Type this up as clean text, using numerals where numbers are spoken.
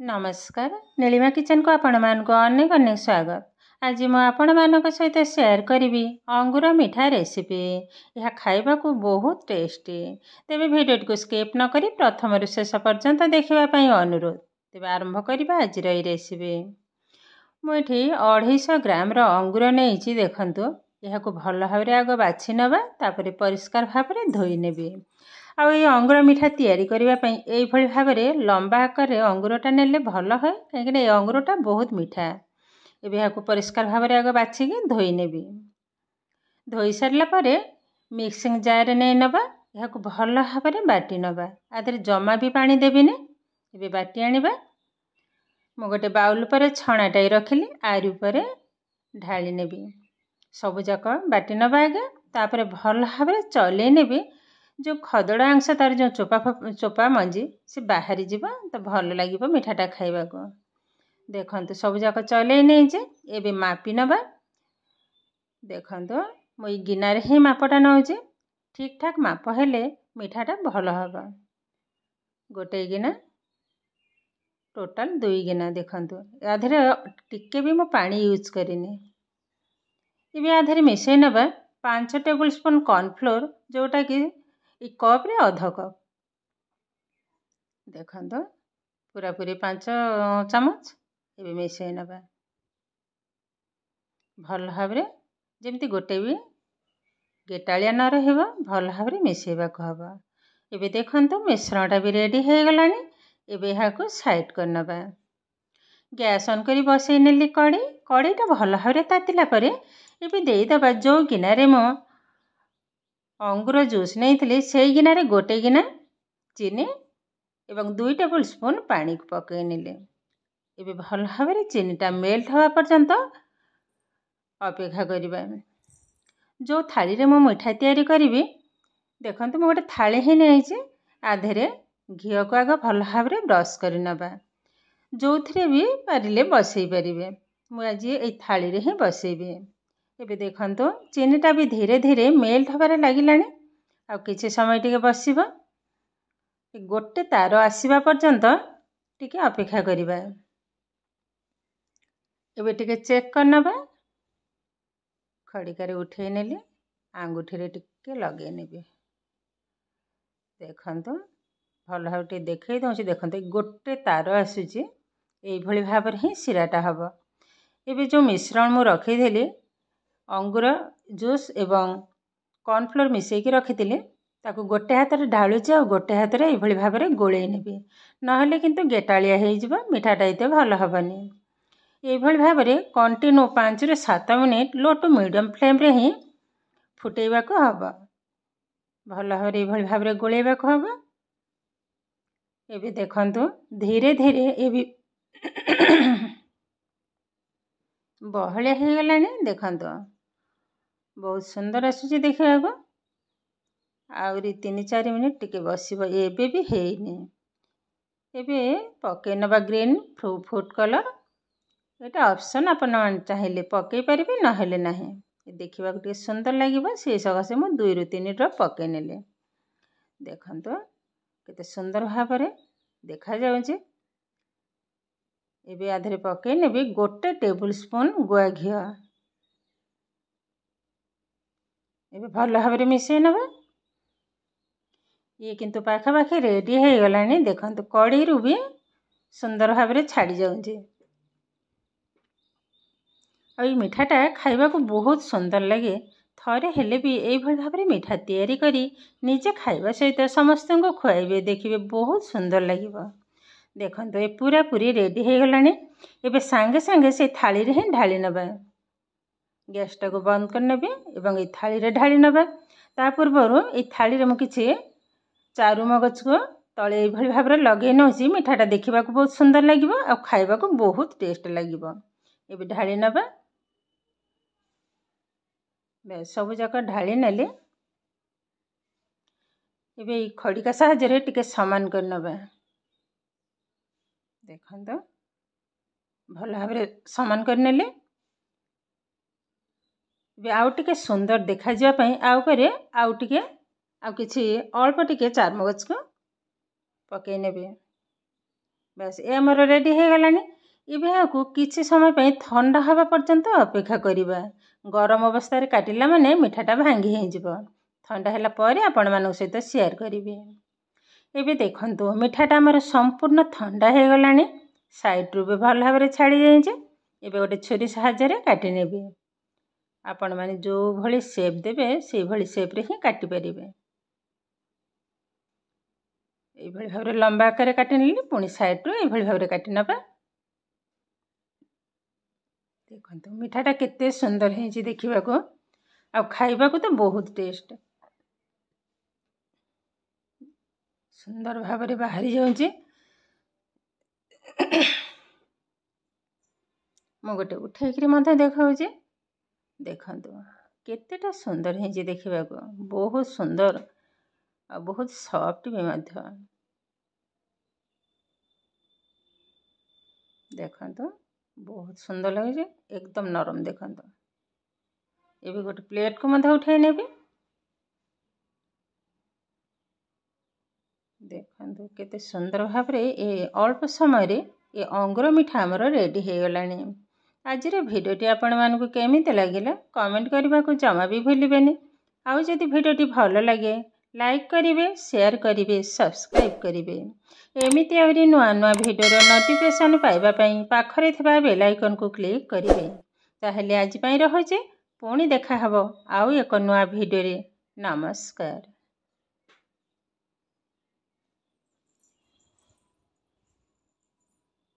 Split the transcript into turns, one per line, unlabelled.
नमस्कार नीलिमा किचन को आपण मानक अनेक अनेक स्वागत। आज मु आपण मानक सहित शेयर करी अंगूर मिठा रेसिपी। यह खाइबा को बहुत टेस्टी। तेबे वीडियो को स्किप न करी प्रथम शेष पर्यंत देखिबा अनुरोध। तेबे आरंभ करिबा आज रे रेसिपी। मुठी 250 ग्राम रो अंगूर नेइची देखंतु। यह को भल भाबरे आग बाछि नबा तापरे परिष्कार भाबरे धोई नेबी। आउ ये अंगूर मिठा तैयारी करबा पई एई भली भाबरे लंबा आकार रे अंगूरटा नेले भल है काहेकि ए अंगूरटा बहुत मिठा। एबे याको परिष्कार भाबरे आग बाछि के धोई नेबी। धोई सारला परे मिक्सिंग जार ने नबा याको भल भाबरे बाटी नबा। आदरे जमा भी पानी देबी ने। एबे बाटी आनिबा। मो गोटे बाउल पर छणाटाई रखिली आरि ऊपर ढाली नेबी। सब जाक बाटी नबा आगे तापरे भल भाबरे चले नेबी। जो खदड़ा अंश तार जो चोपा मंजी से बाहरी जीवा तो भल लागिबो मिठाटा खाइबा को। देखंतु सब जाक चले नै जे एबे मापी नबा। देखंतु मो गिनारे ही मापटा नउजे ठीक ठाक माप हेले मिठाटा भल हबा। गोटे गिना टोटल 2 गिना देखंतु आधरे टिके भी मो पानी यूज करिनी। एबे आधरे मिसै नबा 5 टेबल स्पून कॉर्नफ्लोर जोटा कि ई कप रे आधा कप। देखंतु पूरा पूरी 5 चम्मच एबे मिसै नबा भल भाबरे जेमती गोटे भी गेटालिया न रहइबो भल भाबरे मिसैबा को हबो। एबे देखंतु मिश्रणटा भी रेडी हे गलानी। एबे हाको साइड करनबा। गैस ऑन करी बसै नेली कड़ीटा भल भाबरे तातिला परे एबे देई दबा जो गिनारे मो अंगूर जूस नहीं से गिनारे गोटे गिना चीनी एवं 2 टेबल स्पून पानी को पकई नेले। एबे भल भाबरे चीनीटा मेल्ट हवा पर्यंत अपेक्षा करिबा। जो थाली रे मो मिठा तैयारी करिवि देखंतु मो गोटे थाली हे नेइचे आधेरे घियो को आग भल भाबरे ब्रश करि नबा। जो थरे भी पारिले बसई परिबे। मु आज ए थाली रे ही बसईबे। एबे देखंतु चीनीटा भी धीरे धीरे मेल्ट हबारे लागिलानी। आ किछि समय टिके बसिबा। गोटे तार आसीबा पर्यंत टिके अपेक्षा करिबा। एबे टिके चेक करनबा। खड़िकारे उठे नेले आंगुठी रे टिके लगे नेबे। देखंतु भल भाबटे देखै दउछि देखंतु गोटे तार आसुची एई भली भाबरे ही सिराटा हबो। एबे जो मिश्रण मु रखै देली अंगूर जूस एवं कॉर्नफ्लोर मिसई की रखिथिले ताको गोटे हाथ रे ढाळुची आ गोटे हाथ रे एई भली भाबरे गोळेई नेबी। नहले किंतु गेटालिया हे जिवो मिठाटा एते भल हबनी। एई भली भाबरे कंटिन्यू 5 रे 7 minute low to medium flame रे ही फुटेइबा को हबो। भल भाबरे एई भली भाबरे गोळेइबा को हबो। एबे देखंतु धीरे धीरे एबी बहलिया हे गलानी। देखंतु बहुत सुंदर आसुची देखिबा को। आउरी 3-4 मिनिट टिके बसिबो। एबे भी हेइनी। एबे पके नबा ग्रीन फूड कलर। एटा ऑप्शन अपन मान चाहिले पके परिबे न हेले नाही। देखिबा को टिके सुंदर लागिबो से सगासे मु 2 रु 3 ड्रॉप पके नेले। देखंतु केते सुंदर भाबरे देखा जाउची। एबे आधरे पके नेबी गोटे टेबल स्पून गुआ घियो। एबे भल भाबरे मिसै नबा। ये किंतु पाखा पाखी रेडी हे गलानी। देखंतु कड़ी रु भी सुंदर भाबरे छाड़ी जाउची। आ ई मिठाटा खाइबा को बहुत सुंदर लगे। थरे हेले भी एई भली भाबरे मिठा तैयारी करी निजे खाइबा सहित समस्त को खुआइबे देखिबे बहुत सुंदर लागिबो। देखंतु ए पूरा पूरी रेडी हे गलानी। एबे संगे संगे से थाली रे ही ढाली नबा। गैस टा को बंद कर नेबे एवं ए थाली रे ढाली नबा। ता पूर्वरु ए थाली रे मु किछि चारु मगज को तळे ए भली भाबरे लगे नउची मिठाटा देखिबा को बहुत सुंदर लागिबो आ खाइबा को बहुत टेस्ट लागिबो। एबे ढाली नबा। बे सब जाक ढाली नेले। एबे ई खड़िका साहाय्य रे टिके समान कर नबा। देखंतु भल भाबरे समान कर नेले। एबे आउ टिके सुंदर देखा जिया पई आउ करे आउ टिके आउ किछि अल्प टिके चार मगज को पके नेबे। बस ये आमर रेडी हो गलानी। ଏବେ ଆକୁ କିଛି ସମୟ ପାଇଁ ଥଣ୍ଡା ହେବା ପର୍ଯ୍ୟନ୍ତ ଅପେକ୍ଷା କରିବା। ଗରମ ଅବସ୍ଥାରେ କାଟିଲା ମାନେ ମିଠାଟା ଭାଙ୍ଗି ହେଇଯିବ। ଥଣ୍ଡା ହେଲା ପରେ ଆପଣମାନଙ୍କ ସହିତ ସେୟାର କରିବି। ଏବେ ଦେଖନ୍ତୁ ମିଠାଟା ଆମର ସମ୍ପୂର୍ଣ୍ଣ ଥଣ୍ଡା ହେଇଗଲାଣି। ସାଇଡ଼ରୁ ବି ଭଲ ଭାବରେ ଛାଡ଼ି ଯାଇଛି। ଏବେ ଗୋଟେ ଛୁରୀ ସାହାଯ୍ୟରେ କାଟି ନେବି। ଆପଣମାନେ ଯେଉଁଭଳି ସେପ୍ ଦେବେ ସେଇଭଳି ସେପ୍ରେ ହିଁ କାଟିପାରିବେ। এইଭଳି ଭାବରେ ଲମ୍ବା ଆକାରରେ କାଟି ନେଲି। ପୁଣି ସାଇଡ଼ରୁ এইଭଳି ଭାବରେ କାଟି ନେବା। ଦେଖନ୍ତୁ ମିଠାଟା କେତେ ସୁନ୍ଦର ହେଇଛି ଦେଖିବାକୁ, ଆଉ ଖାଇବାକୁ ତ ବହୁତ ଟେଷ୍ଟ। ସୁନ୍ଦର ଭାବରେ ବାହାରି ଯାଉଛି। ମୁଁ ଗୋଟେ ଉଠେଇକିରି ମଧ୍ୟ ଦେଖାଉଛି। ଦେଖନ୍ତୁ କେତେଟା ସୁନ୍ଦର ହେଇଛି ଦେଖିବାକୁ, ବହୁତ ସୁନ୍ଦର ଆଉ ବହୁତ ସଫ୍ଟ ବି ମଧ୍ୟ। ଦେଖନ୍ତୁ ବହୁତ ସୁନ୍ଦର ଲାଗୁଛି, ଏକଦମ ନରମ। ଦେଖନ୍ତୁ ଏବେ ଗୋଟେ ପ୍ଲେଟକୁ ମଧ୍ୟ ଉଠାଇ ନେବି। ଦେଖନ୍ତୁ କେତେ ସୁନ୍ଦର ଭାବରେ ଏ ଅଳ୍ପ ସମୟରେ ଏ ଅଙ୍ଗୁର ମିଠା ଆମର ରେଡ଼ି ହେଇଗଲାଣି। ଆଜିର ଭିଡ଼ିଓଟି ଆପଣମାନଙ୍କୁ କେମିତି ଲାଗିଲା କମେଣ୍ଟ କରିବାକୁ ଜମା ବି ଭୁଲିବେନି। ଆଉ ଯଦି ଭିଡ଼ିଓଟି ଭଲ ଲାଗେ ଲାଇକ୍ କରିବେ, ସେୟାର କରିବେ, ସବସ୍କ୍ରାଇବ୍ କରିବେ। ଏମିତି ଆହୁରି ନୂଆ ନୂଆ ଭିଡ଼ିଓର ନୋଟିଫିକେସନ୍ ପାଇବା ପାଇଁ ପାଖରେ ଥିବା ବେଲ୍ ଆଇକନ୍କୁ କ୍ଲିକ୍ କରିବେ। ତାହେଲେ ଆଜି ପାଇଁ ରହୁଛି, ପୁଣି ଦେଖା ହେବ ଆଉ ଏକ ନୂଆ ଭିଡ଼ିଓରେ। ନମସ୍କାର।